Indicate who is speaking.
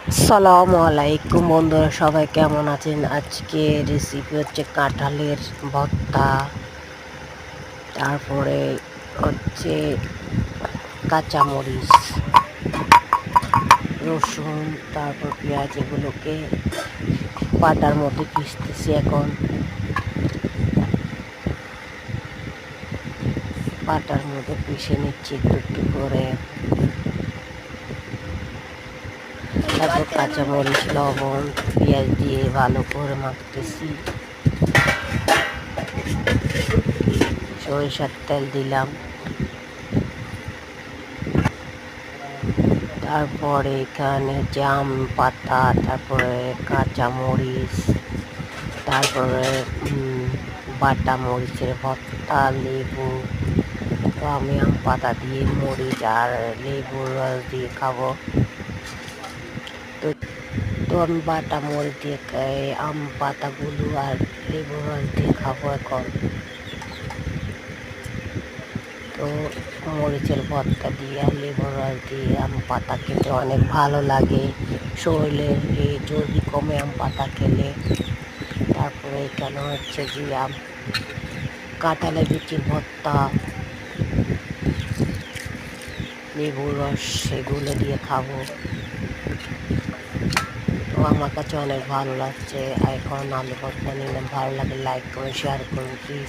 Speaker 1: আসসালামু আলাইকুম বন্ধুরা, সবাই কেমন আছেন? আজকে রেসিপি হচ্ছে কাঁঠালের ভর্তা, তারপরে হচ্ছে কাঁচামরিচ, রসুন, তারপর পেঁয়াজ, এগুলোকে পাটার মধ্যে পিষতেছি। এখন পাটার মধ্যে পিষে নিচ্ছি একটু একটু করে। তারপর কাঁচামরিচ, লবণ, পেঁয়াজ দিয়ে ভালো করে মাখতেছি। সরিষার তেল দিলাম, তারপরে এখানে জাম পাতা, তারপরে কাঁচামরিচ, তারপরে বাটা মরিচের ভর্তা, লেবু। তো আমি আম পাতা দিয়ে মরিচ আর লেবুর রস দিয়ে খাবো। তো তো আমি বাটা মরিচ দিয়ে আম পাতাগুলো আর লেবুর রস দিয়ে খাবো এখন। তো মরিচের ভর্তা দিয়ে আর লেবুর রস দিয়ে আম পাতা খেতে অনেক ভালো লাগে, শরীরের চর্বি কমে আম পাতা খেলে। তারপরে এখানে হচ্ছে যে কাঁঠালের বিচির ভর্তা, লেবুর রস, সেগুলো দিয়ে খাবো। তো আমার কাছে অনেক ভালো লাগছে। এখন আলু ভর্তা নিলাম। ভালো লাগে লাইক করুন, শেয়ার করুন প্লিজ।